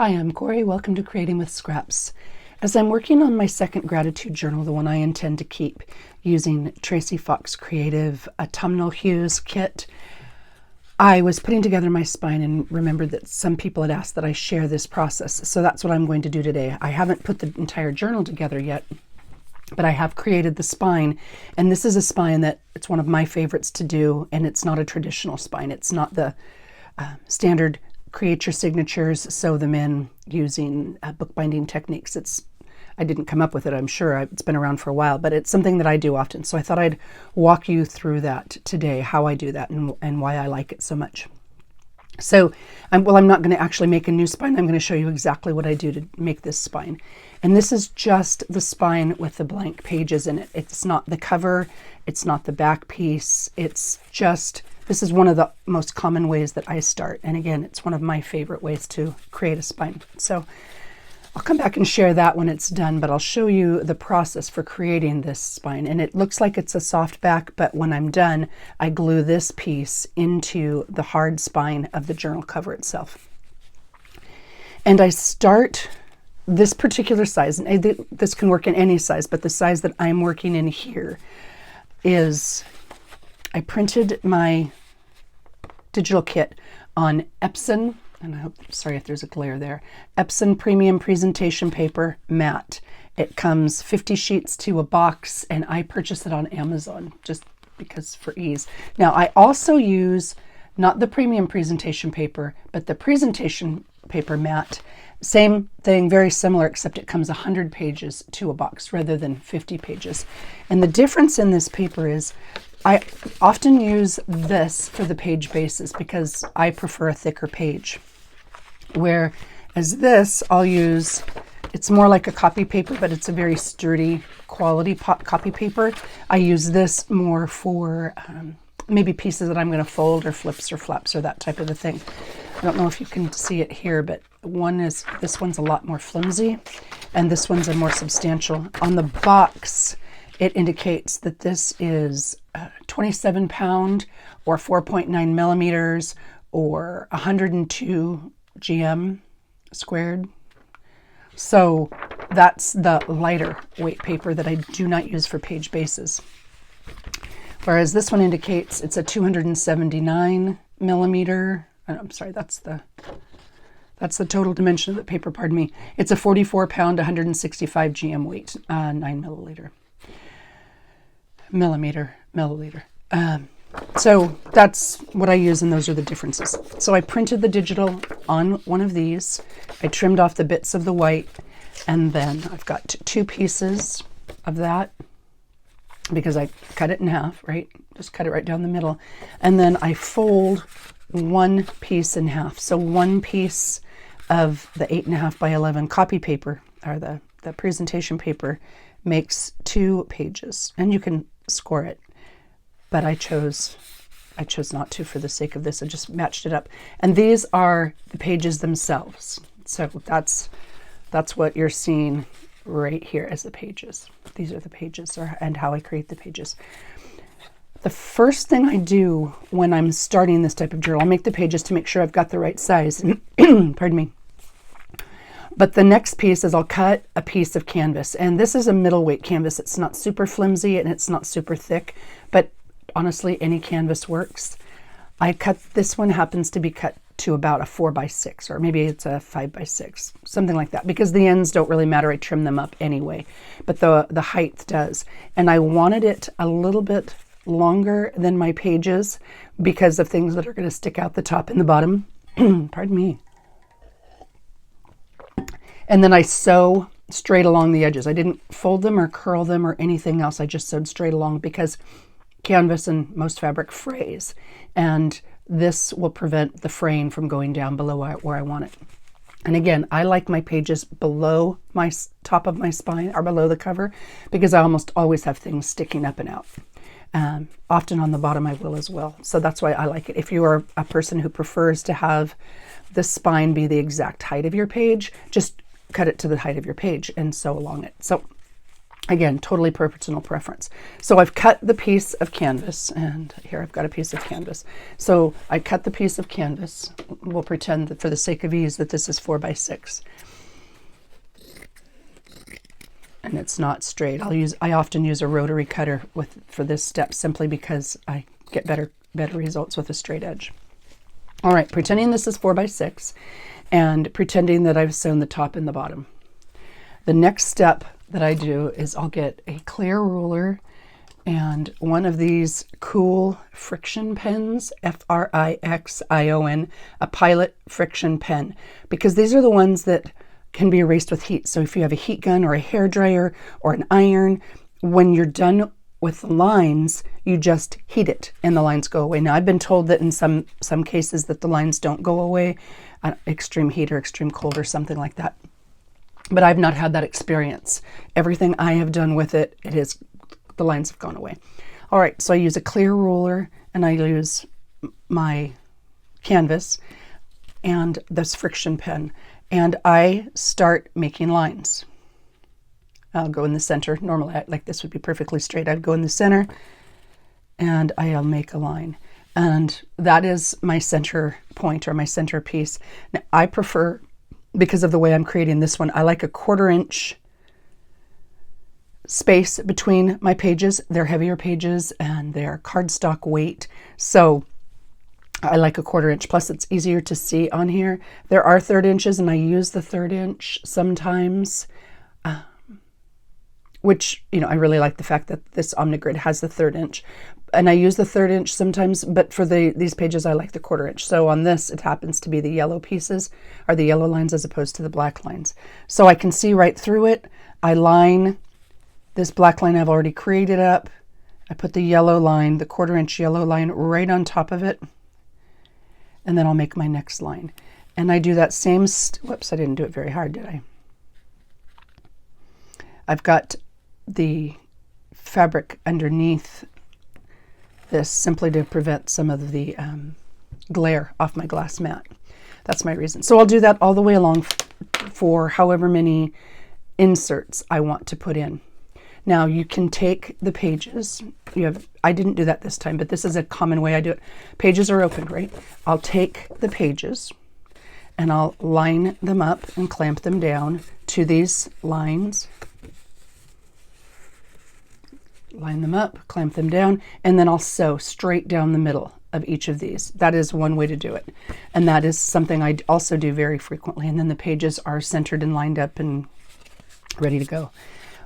Hi, I'm Corey. Welcome to Creating with Scraps. As I'm working on my second gratitude journal, the one I intend to keep using Tracy Fox Creative Autumnal Hues kit, I was putting together my spine and remembered that some people had asked that I share this process. So that's what I'm going to do today. I haven't put the entire journal together yet, but I have created the spine. And this is a spine that it's one of my favorites to do. And it's not a traditional spine. It's not the standard create your signatures, sew them in using bookbinding techniques. I didn't come up with it, I'm sure. It's been around for a while, but it's something that I do often. So I thought I'd walk you through that today, how I do that and why I like it so much. So, I'm not going to actually make a new spine. I'm going to show you exactly what I do to make this spine. And this is just the spine with the blank pages in it. It's not the cover. It's not the back piece. This is one of the most common ways that I start. And again, it's one of my favorite ways to create a spine. So I'll come back and share that when it's done, but I'll show you the process for creating this spine. And it looks like it's a soft back, but when I'm done, I glue this piece into the hard spine of the journal cover itself. And I start this particular size, and this can work in any size, but the size that I'm working in here is, I printed my digital kit on Epson, and sorry if there's a glare there, Epson Premium Presentation Paper Matte. It comes 50 sheets to a box, and I purchased it on Amazon just because for ease. Now, I also use not the premium presentation paper, but the presentation paper matte. Same thing, very similar, except it comes 100 pages to a box rather than 50 pages. And the difference in this paper is I often use this for the page bases because I prefer a thicker page. Whereas this, I'll use, it's more like a copy paper, but it's a very sturdy quality copy paper. I use this more for maybe pieces that I'm going to fold or flips or flaps or that type of a thing. I don't know if you can see it here, but this one's a lot more flimsy and this one's a more substantial. On the box, it indicates that this is 27 pound or 4.9 millimeters or 102 GM squared. So that's the lighter weight paper that I do not use for page bases. Whereas this one indicates it's a 279 millimeter. I'm sorry, that's the total dimension of the paper, pardon me. It's a 44 pound, 165 GM weight, 9 milliliter. So that's what I use, and those are the differences. So I printed the digital on one of these. I trimmed off the bits of the white, and then I've got two pieces of that because I cut it in half, right? Just cut it right down the middle. And then I fold one piece in half. So one piece of the 8.5 by 11 copy paper, or the presentation paper, makes 2 pages, and you can score it. But I chose not to for the sake of this. I just matched it up. And these are the pages themselves. So that's what you're seeing right here as the pages. These are the pages, and how I create the pages. The first thing I do when I'm starting this type of journal, I'll make the pages to make sure I've got the right size. Pardon me. But the next piece is I'll cut a piece of canvas. And this is a middleweight canvas. It's not super flimsy and it's not super thick, but honestly, any canvas works. This one happens to be cut to about a 4x6, or maybe it's a 5x6, something like that, because the ends don't really matter. I trim them up anyway, but the height does. And I wanted it a little bit longer than my pages because of things that are going to stick out the top and the bottom. Pardon me. And then I sew straight along the edges. I didn't fold them or curl them or anything else. I just sewed straight along because canvas and most fabric frays, and this will prevent the fraying from going down below where I want it. And again, I like my pages below my top of my spine or below the cover because I almost always have things sticking up and out. Often on the bottom I will as well. So that's why I like it. If you are a person who prefers to have the spine be the exact height of your page, just cut it to the height of your page and sew along it. So Again, totally personal preference. So I've cut the piece of canvas, and here I've got a piece of canvas. So I cut the piece of canvas. We'll pretend that for the sake of ease that this is 4 by 6. And it's not straight. I often use a rotary cutter for this step simply because I get better results with a straight edge. All right, pretending this is 4 by 6 and pretending that I've sewn the top and the bottom. The next step that I do is I'll get a clear ruler and one of these cool friction pens, Frixion, a Pilot friction pen, because these are the ones that can be erased with heat. So if you have a heat gun or a hair dryer or an iron, when you're done with the lines, you just heat it and the lines go away. Now I've been told that in some cases that the lines don't go away, extreme heat or extreme cold or something like that. But I've not had that experience. Everything I have done with it, the lines have gone away. All right, so I use a clear ruler and I use my canvas and this friction pen, and I start making lines. I'll go in the center. Normally, like this would be perfectly straight. I'd go in the center and I'll make a line. And that is my center point or my center piece. Now, I prefer, because of the way I'm creating this one, I like a 1/4 inch space between my pages. They're heavier pages and they're cardstock weight. So I like a 1/4 inch, plus it's easier to see on here. There are 1/3 inches and I use the 1/3 inch sometimes, which, I really like the fact that this Omnigrid has the 1/3 inch. And I use the 1/3 inch sometimes, but for these pages, I like the 1/4 inch. So on this, it happens to be the yellow pieces, or the yellow lines as opposed to the black lines. So I can see right through it. I line this black line I've already created up. I put the yellow line, the 1/4 inch yellow line right on top of it. And then I'll make my next line. And I do that same, whoops, I didn't do it very hard, did I? I've got the fabric underneath this simply to prevent some of the glare off my glass mat. That's my reason. So I'll do that all the way along for however many inserts I want to put in. Now you can take the pages. I didn't do that this time, but this is a common way I do it. Pages are open, right? I'll take the pages and I'll line them up and clamp them down to these lines. Line them up, clamp them down, and then I'll sew straight down the middle of each of these. That is one way to do it. And that is something I also do very frequently. And then the pages are centered and lined up and ready to go.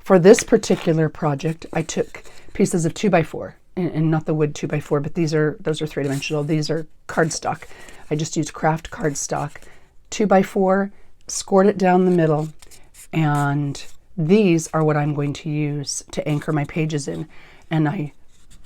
For this particular project, I took pieces of 2x4, and not the wood 2x4, but those are 3-dimensional. These are cardstock. I just used craft cardstock. 2x4, scored it down the middle, and these are what I'm going to use to anchor my pages in. And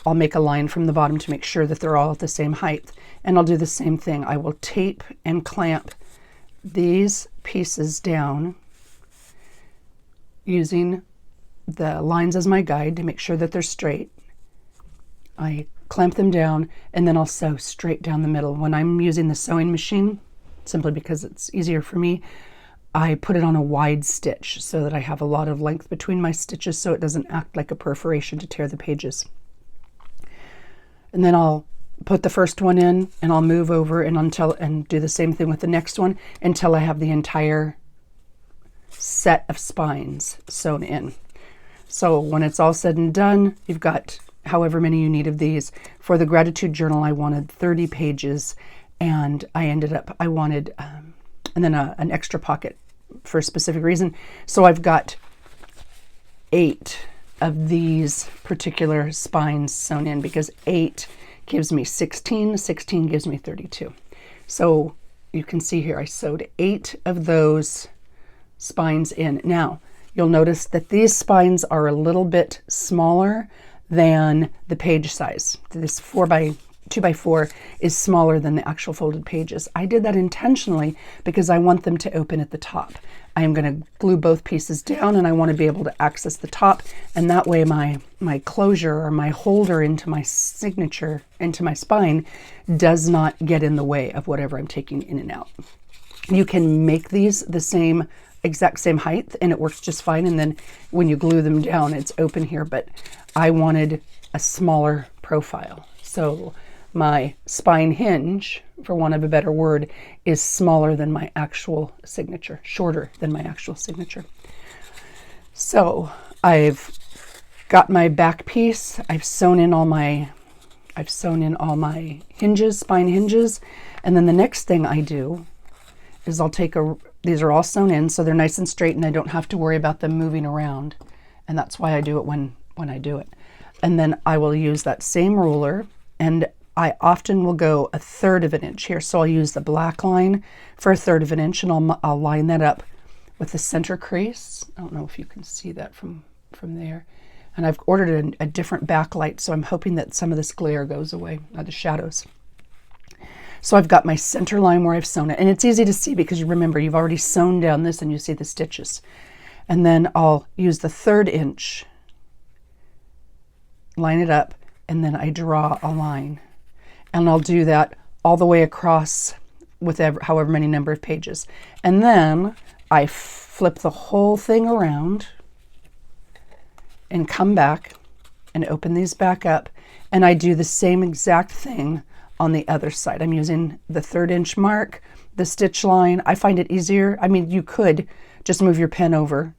I'll make a line from the bottom to make sure that they're all at the same height. And I'll do the same thing. I will tape and clamp these pieces down using the lines as my guide to make sure that they're straight. I clamp them down and then I'll sew straight down the middle. When I'm using the sewing machine, simply because it's easier for me, I put it on a wide stitch so that I have a lot of length between my stitches so it doesn't act like a perforation to tear the pages. And then I'll put the first one in and I'll move over and do the same thing with the next one until I have the entire set of spines sewn in. So when it's all said and done, you've got however many you need of these. For the gratitude journal, I wanted 30 pages and I wanted and then an extra pocket for a specific reason. So I've got 8 of these particular spines sewn in because 8 gives me 16, 16 gives me 32. So you can see here I sewed 8 of those spines in. Now you'll notice that these spines are a little bit smaller than the page size. This 2x4 is smaller than the actual folded pages. I did that intentionally because I want them to open at the top. I am going to glue both pieces down and I want to be able to access the top, and that way my closure or my holder into my signature, into my spine, does not get in the way of whatever I'm taking in and out. You can make these the same exact same height and it works just fine. And then when you glue them down, it's open here, but I wanted a smaller profile. So my spine hinge, for want of a better word, is smaller than my actual signature, shorter than my actual signature. So I've got my back piece. I've sewn in all my hinges, spine hinges. And then the next thing I do is I'll take these are all sewn in, so they're nice and straight and I don't have to worry about them moving around. And that's why I do it when I do it. And then I will use that same ruler, and I often will go 1/3 of an inch here. So I'll use the black line for 1/3 of an inch, and I'll line that up with the center crease. I don't know if you can see that from there. And I've ordered a different backlight, so I'm hoping that some of this glare goes away, the shadows. So I've got my center line where I've sewn it, and it's easy to see because you remember you've already sewn down this and you see the stitches. And then I'll use the 1/3 inch, line it up, and then I draw a line. And I'll do that all the way across with however many number of pages. And then I flip the whole thing around and come back and open these back up. And I do the same exact thing on the other side. I'm using the 1/3 inch mark, the stitch line. I find it easier. I mean, you could just move your pen over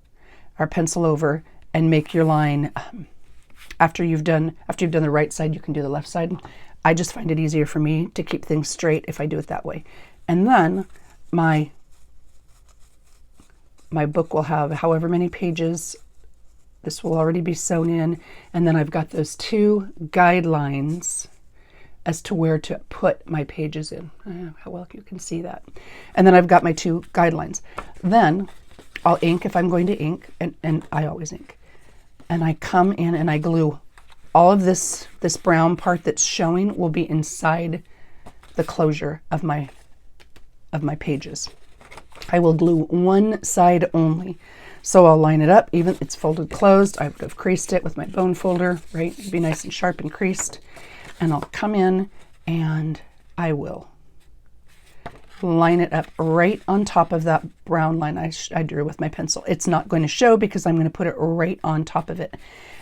or pencil over and make your line. After you've done the right side, you can do the left side. I just find it easier for me to keep things straight if I do it that way. And then my book will have however many pages. This will already be sewn in. And then I've got those 2 guidelines as to where to put my pages in. How well you can see that. And then I've got my 2 guidelines. Then I'll ink if I'm going to ink, and I always ink. And I come in and I glue all of this brown part that's showing will be inside the closure of my pages. I will glue one side only. So I'll line it up, even it's folded closed. I would have creased it with my bone folder, right? It'd be nice and sharp and creased. And I'll come in and I will line it up right on top of that brown line I drew with my pencil. It's not going to show because I'm going to put it right on top of it.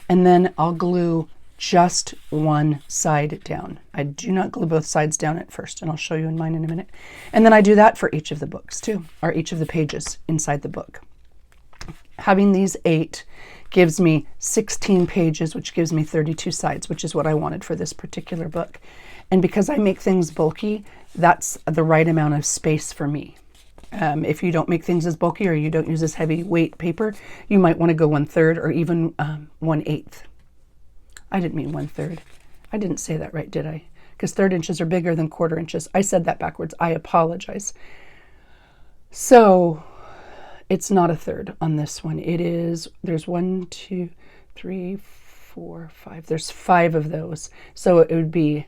And then I'll glue just one side down. I do not glue both sides down at first, and I'll show you in mine in a minute. And then I do that for each of the books too, or each of the pages inside the book. Having these 8 gives me 16 pages, which gives me 32 sides, which is what I wanted for this particular book. And because I make things bulky, that's the right amount of space for me. If you don't make things as bulky or you don't use as heavy weight paper, you might want to go 1/3 or even 1/8. I didn't mean 1/3. I didn't say that right, did I? Because 1/3 inches are bigger than 1/4 inches. I said that backwards. I apologize. So it's not 1/3 on this one. It is, there's 1, 2, 3, 4, 5. There's 5 of those. So it would be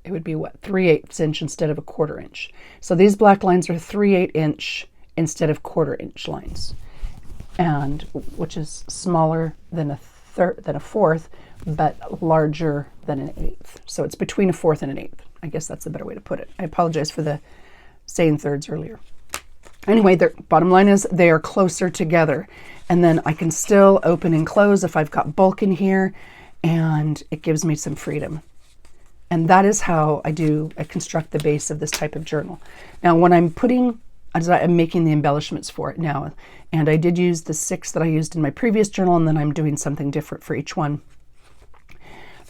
what, 3/8 inch instead of a 1/4 inch. So these black lines are 3/8 inch instead of 1/4 inch lines, and which is smaller than a 1/4, but larger than an 1/8. So it's between a 1/4 and an 1/8. I guess that's the better way to put it. I apologize for the saying thirds earlier. Anyway, the bottom line is they are closer together, and then I can still open and close if I've got bulk in here, and it gives me some freedom. And that is how I construct the base of this type of journal. Now, when I'm making the embellishments for it now, and I did use the 6 that I used in my previous journal, and then I'm doing something different for each one.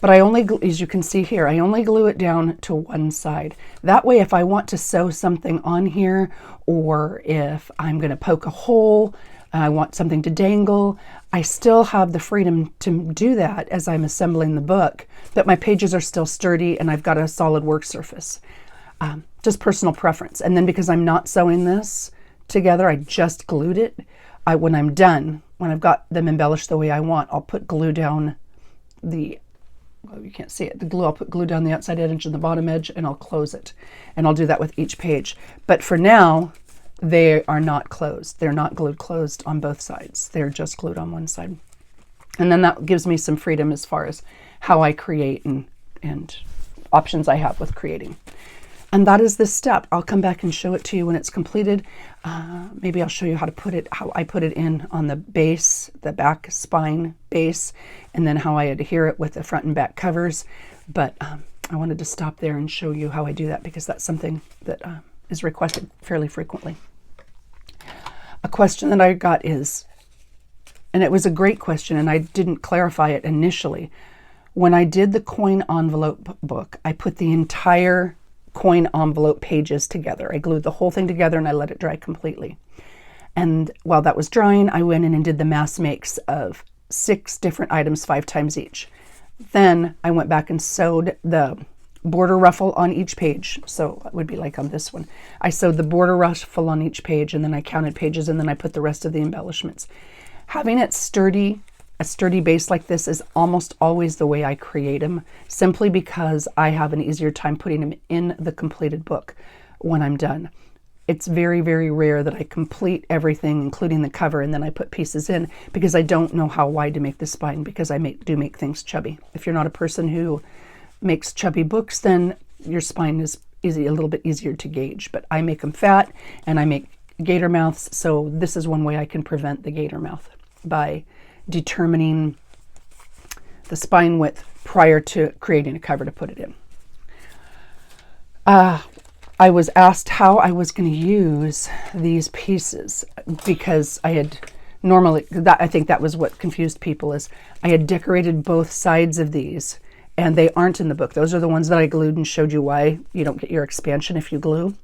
But I only, as you can see here, I only glue it down to one side. That way, if I want to sew something on here, or if I'm going to poke a hole, I want something to dangle, I still have the freedom to do that as I'm assembling the book, but my pages are still sturdy and I've got a solid work surface. Just personal preference. And then because I'm not sewing this together, I just glued it. When I'm done, when I've got them embellished the way I want, I'll put glue down you can't see it. I'll put glue down the outside edge and the bottom edge, and I'll close it. And I'll do that with each page. But for now, they are not closed. They're not glued closed on both sides. They're just glued on one side. And then that gives me some freedom as far as how I create and options I have with creating. And that is this step. I'll come back and show it to you when it's completed. Maybe I'll show you how I put it in on the base, the back spine base, and then how I adhere it with the front and back covers. But I wanted to stop there and show you how I do that, because that's something that is requested fairly frequently. A question that I got is, and it was a great question, and I didn't clarify it initially. When I did the coin envelope book, I put the entire coin envelope pages together. I glued the whole thing together and I let it dry completely. And while that was drying, I went in and did the mass makes of 6 different items, 5 times each. Then I went back and sewed the border ruffle on each page. So it would be like on this one. I sewed the border ruffle on each page, and then I counted pages, and then I put the rest of the embellishments. Having it sturdy, a sturdy base like this is almost always the way I create them, simply because I have an easier time putting them in the completed book when I'm done. It's very, very rare that I complete everything, including the cover, and then I put pieces in, because I don't know how wide to make the spine, because I do make things chubby. If you're not a person who makes chubby books, then your spine is a little bit easier to gauge. But I make them fat, and I make gator mouths, so this is one way I can prevent the gator mouth, by determining the spine width prior to creating a cover to put it in. I was asked how I was going to use these pieces, because I had I think that was what confused people, is I had decorated both sides of these, and they aren't in the book. Those are the ones that I glued and showed you why you don't get your expansion if you glue.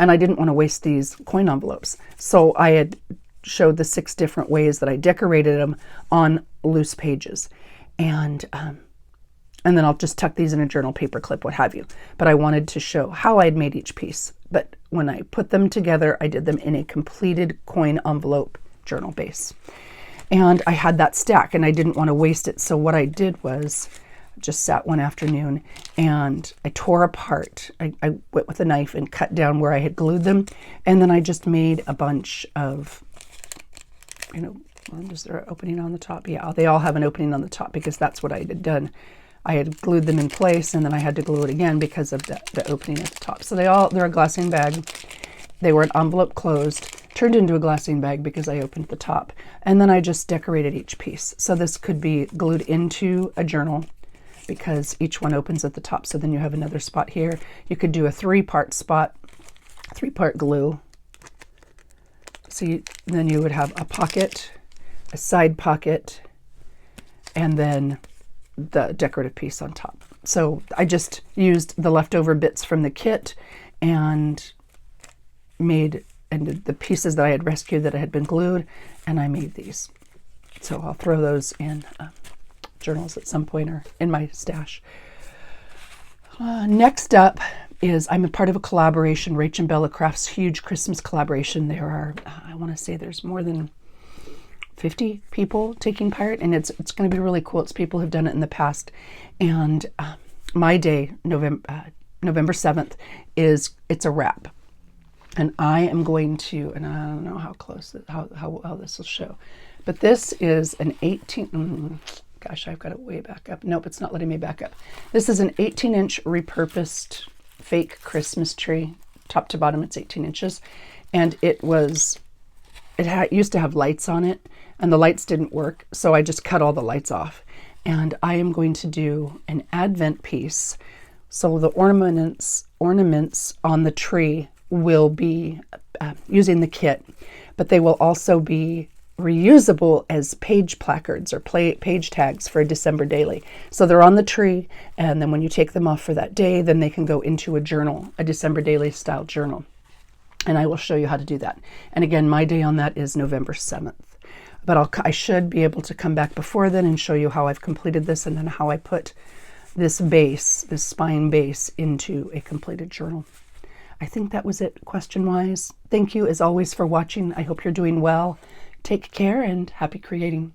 And I didn't want to waste these coin envelopes. So I had showed the 6 different ways that I decorated them on loose pages. And then I'll just tuck these in a journal paper clip, what have you. But I wanted to show how I'd made each piece. But when I put them together, I did them in a completed coin envelope journal base. And I had that stack, and I didn't want to waste it. So what I did was just sat one afternoon and I tore apart. I went with a knife and cut down where I had glued them. And then I just made a bunch of, is there an opening on the top? Yeah, they all have an opening on the top, because that's what I had done. I had glued them in place, and then I had to glue it again because of the opening at the top. So they're a glassine bag. They were an envelope closed, turned into a glassine bag because I opened the top. And then I just decorated each piece. So this could be glued into a journal, because each one opens at the top. So then you have another spot here. You could do a 3-part spot, 3-part glue. See, then you would have a pocket, a side pocket, and then the decorative piece on top. So I just used the leftover bits from the kit and the pieces that I had rescued that had been glued, and I made these. So I'll throw those in journals at some point, or in my stash. Next up is, I'm a part of a collaboration, Rach and Bella Crafts, huge Christmas collaboration. There are, I want to say there's more than 50 people taking part, and it's going to be really cool. It's people who've done it in the past. And my day, November 7th, it's a wrap. And I am going to, and I don't know how close, how this will show, but this is an 18, gosh, I've got it way back up. Nope, it's not letting me back up. This is an 18-inch repurposed fake Christmas tree. Top to bottom, it's 18 inches. And it used to have lights on it, and the lights didn't work, so I just cut all the lights off. And I am going to do an Advent piece. So the ornaments on the tree will be using the kit, but they will also be reusable as page placards or page tags for a December daily. So they're on the tree, and then when you take them off for that day, then they can go into a journal, a December daily style journal. And I will show you how to do that. And again, my day on that is November 7th. But I should be able to come back before then and show you how I've completed this, and then how I put this base, this spine base, into a completed journal. I think that was it question-wise. Thank you as always for watching. I hope you're doing well. Take care and happy creating.